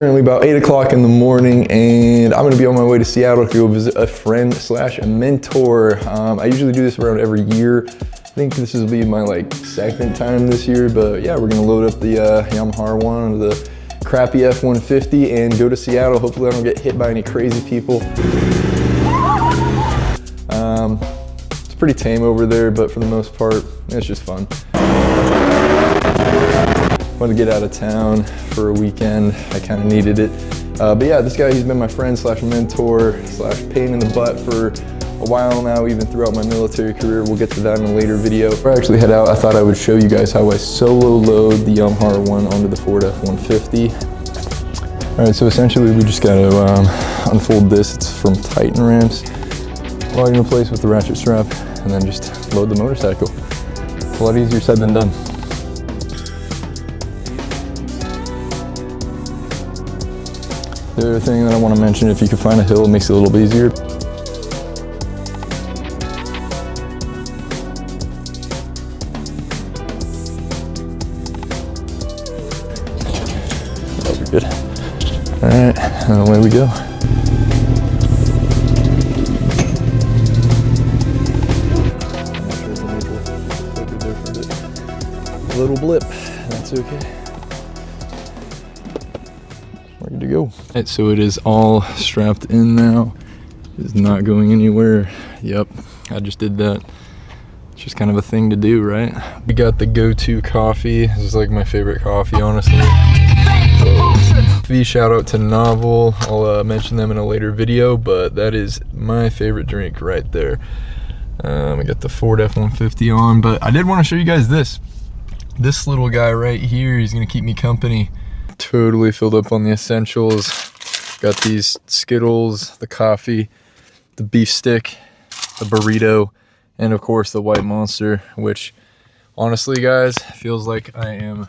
Currently about 8 o'clock in the morning, and I'm gonna be on my way to Seattle to go visit a friend slash a mentor. I usually do this around every year. I think this will be my second time this year, but yeah, we're gonna load up the Yamaha R1 onto the crappy F-150 and go to Seattle. Hopefully I don't get hit by any crazy people. It's pretty tame over there, but for the most part, it's just fun. Want to get out of town for a weekend. I kind of needed it. But yeah, this guy, he's been my friend slash mentor slash pain in the butt for a while now, even throughout my military career. We'll get to that in a later video. Before I actually head out, I thought I would show you guys how I solo load the Yamaha R1 onto the Ford F-150. All right, so essentially we just got to unfold this. It's from Titan ramps, log it into place with the ratchet strap, and then just load the motorcycle. It's a lot easier said than done. The other thing that I want to mention, if you can find a hill, it makes it a little bit easier. That'll be good. All right, and away we go. A little blip, that's okay. Ready to go. Right, so it is all strapped in now. It is not going anywhere. Yep, I just did that. It's just kind of a thing to do, right? We got the go-to coffee. This is like my favorite coffee, honestly. So, shout out to Novel. I'll mention them in a later video, but that is my favorite drink right there. I got the Ford F-150 on, but I did want to show you guys this. This little guy right here, he's gonna keep me company. Totally filled up on the essentials. Got these Skittles, the coffee, the beef stick, the burrito, and of course the White Monster, which honestly guys, feels like I am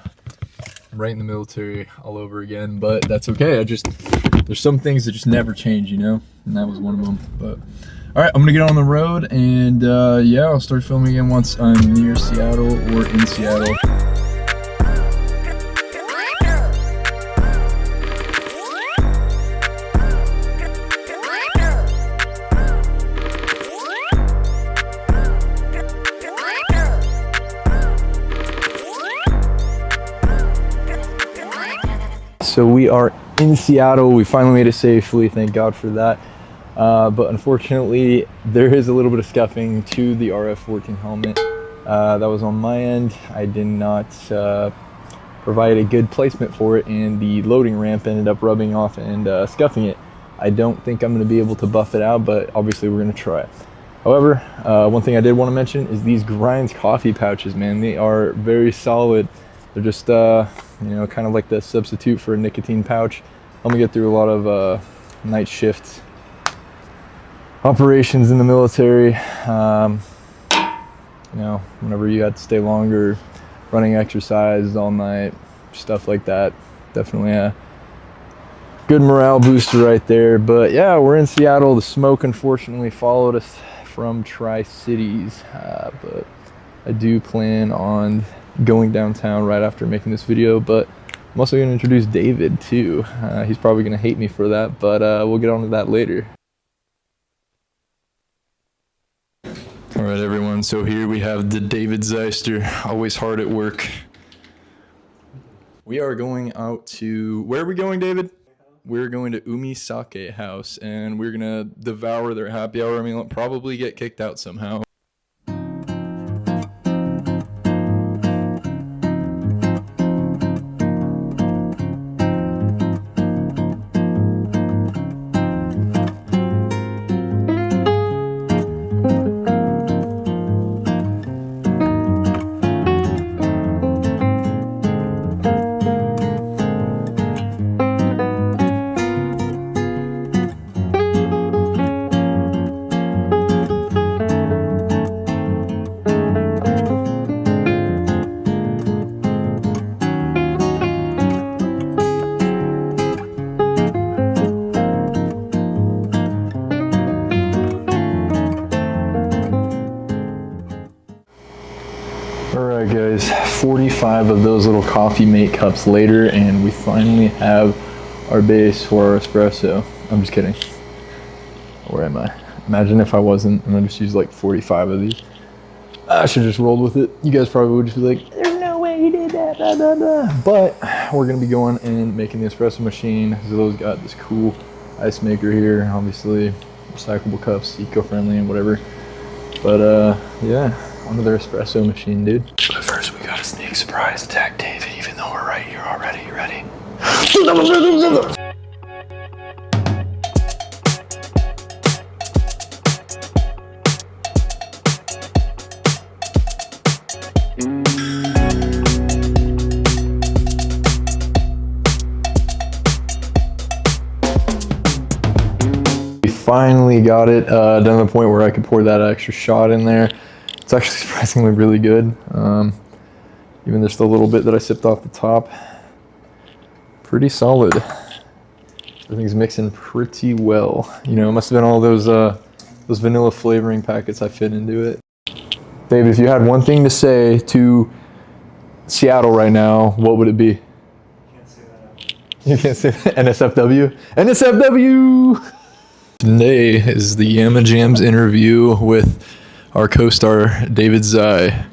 right in the military all over again, but that's okay. There's some things that just never change, you know, and that was one of them. But all right, I'm gonna get on the road, and yeah, I'll start filming again once I'm near Seattle or in Seattle. So we are in Seattle. We finally made it safely, thank God for that. But unfortunately, there is a little bit of scuffing to the RF-14 helmet. That was on my end. I did not provide a good placement for it, and the loading ramp ended up rubbing off and scuffing it. I don't think I'm going to be able to buff it out, but obviously we're going to try it. However, one thing I did want to mention is these Grinds coffee pouches, man. They are very solid. They're just, you know, kind of like the substitute for a nicotine pouch. I'm gonna get through a lot of night shift operations in the military. You know, whenever you had to stay longer, running exercise all night, stuff like that. Definitely a good morale booster right there. But yeah, we're in Seattle. The smoke unfortunately followed us from Tri-Cities, but I do plan on going downtown right after making this video. But I'm also going to introduce David too. He's probably going to hate me for that, but we'll get on to that later. All right, everyone, so here we have the David Zeister, always hard at work. We are going out to, where are we going, David? We're going to Umi Sake House, and we're going to devour their happy hour meal and probably get kicked out somehow. Alright guys, 45 of those little coffee mate cups later, and we finally have our base for our espresso. I'm just kidding. Where am I? Imagine if I wasn't, and I just used like 45 of these. I should just rolled with it. You guys probably would just be like, there's no way you did that, blah, blah, blah. But we're gonna be going and making the espresso machine. Zillow's got this cool ice maker here, obviously recyclable cups, eco-friendly and whatever. But yeah, onto their espresso machine, dude. But first we got a sneak surprise attack David, even though we're right here already. You ready? Finally got it done to the point where I could pour that extra shot in there. It's actually surprisingly really good. Even just a little bit that I sipped off the top. Pretty solid. Everything's mixing pretty well. You know, it must have been all those vanilla flavoring packets I fit into it. David, if you had one thing to say to Seattle right now, what would it be? Can't say that. You can't say that? NSFW? NSFW! Today is the Yama Jams interview with our co-star David Zai,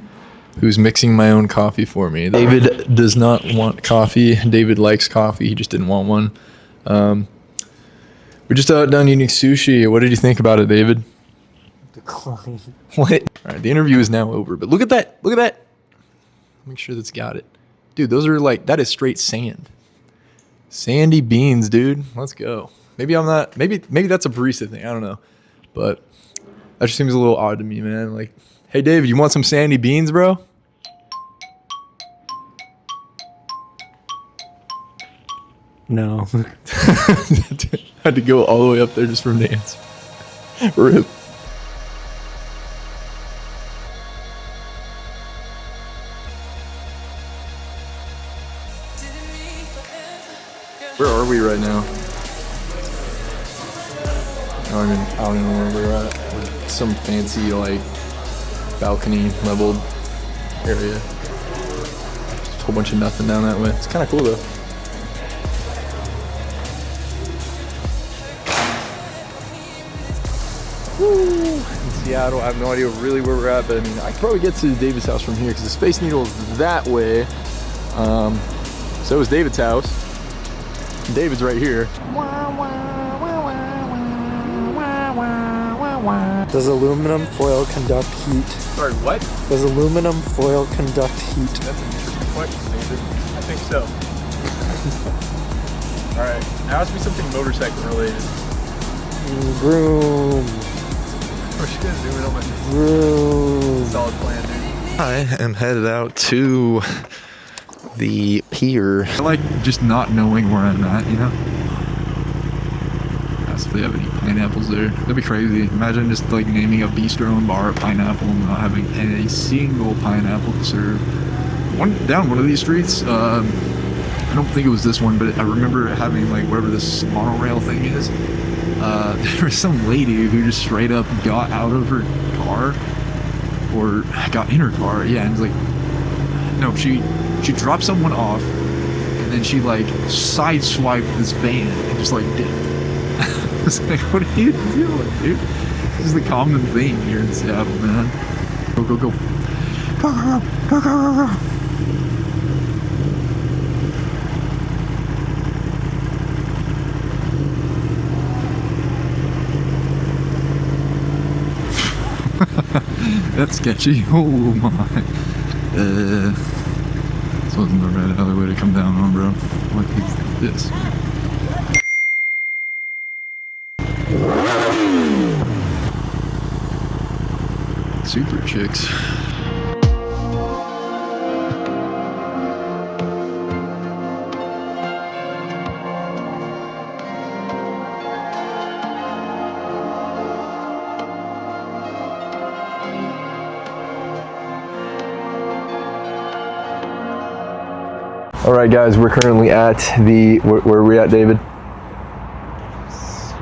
who's mixing my own coffee for me. David does not want coffee. David likes coffee. He just didn't want one. We're just out done eating sushi. What did you think about it, David? Decline. What? All right, the interview is now over. But look at that. Look at that. Make sure that's got it. Dude, those are like, that is straight sand. Sandy beans, dude. Let's go. Maybe I'm not, maybe that's a barista thing. I don't know. But that just seems a little odd to me, man. Like, hey, David, you want some sandy beans, bro? No. Had to go all the way up there just for him to answer. Rip. Where are we right now? I don't even know where we're at. We're some fancy, like, balcony leveled area. Just a whole bunch of nothing down that way. It's kind of cool though. Woo! In Seattle, I have no idea really where we're at, but I mean, I could probably get to David's house from here because the Space Needle is that way. So is David's house. David's right here. Does aluminum foil conduct heat? Sorry, what? Does aluminum foil conduct heat? That's an interesting question, David. I think so. Alright, now ask me something motorcycle related. Vroom. We're just gonna zoom in on my Vroom. solid plan, dude. I am headed out to the pier. I like just not knowing where I'm at, you know? Ask if they have any pineapples there. That'd be crazy. Imagine just like naming a bistro and bar at Pineapple and not having a single pineapple to serve. Down one of these streets, I don't think it was this one, but I remember having like wherever this monorail thing is, there was some lady who just straight up got out of her car, or got in her car, yeah, and was like, no, she dropped someone off, and then she like sideswiped this van and just like dipped. I was like, what are you doing, dude? This is the common thing here in Seattle, man. Go, go, go. Go, go, go, go, go, go. That's sketchy. Oh my. This wasn't the right alleyway to come down on, bro. What is this? Super chicks. All right, guys, we're currently at the, where are we at, David?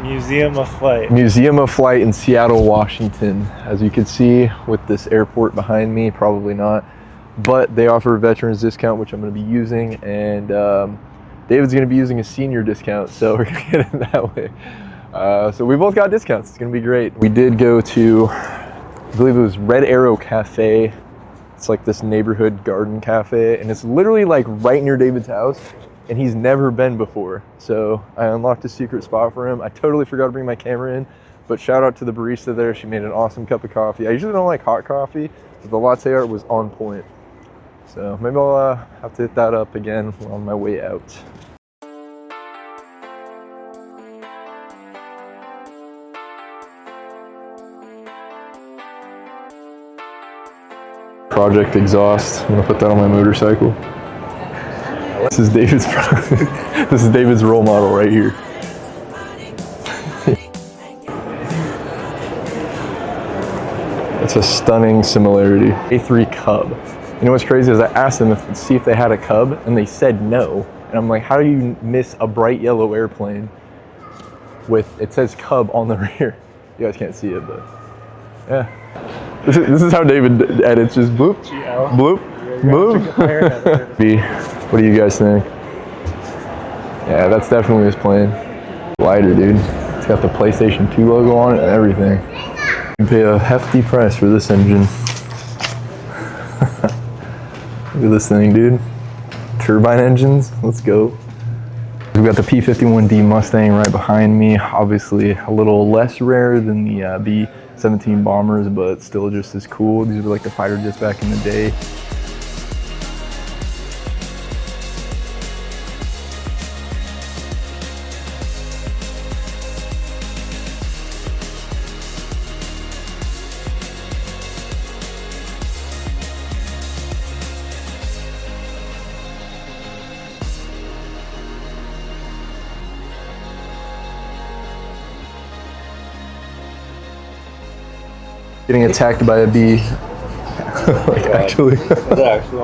Museum of Flight. Museum of Flight in Seattle, Washington. As you can see with this airport behind me, probably not, but they offer a veterans discount, which I'm going to be using, and David's gonna be using a senior discount, so we're gonna get it that way. So we both got discounts. It's gonna be great. We did go to, I believe it was Red Arrow Cafe. It's like this neighborhood garden cafe, and it's literally like right near David's house, and he's never been before. So I unlocked a secret spot for him. I totally forgot to bring my camera in, but shout out to the barista there. She made an awesome cup of coffee. I usually don't like hot coffee, but the latte art was on point. So maybe I'll have to hit that up again on my way out. Project exhaust. I'm gonna put that on my motorcycle. This is David's this is David's role model right here. It's a stunning similarity. A3 Cub. You know what's crazy is I asked them to see if they had a Cub, and they said no. And I'm like, how do you miss a bright yellow airplane with, it says Cub on the rear? You guys can't see it, but yeah. This is how David edits, just bloop, bloop, bloop. What do you guys think? Yeah, that's definitely his plane. Lighter, dude. It's got the PlayStation 2 logo on it and everything. You pay a hefty price for this engine. Look at this thing, dude. Turbine engines, let's go. We've got the P-51D Mustang right behind me. Obviously a little less rare than the B-17 bombers, but still just as cool. These were like the fighter jets back in the day. Getting attacked by a bee. Like, actually.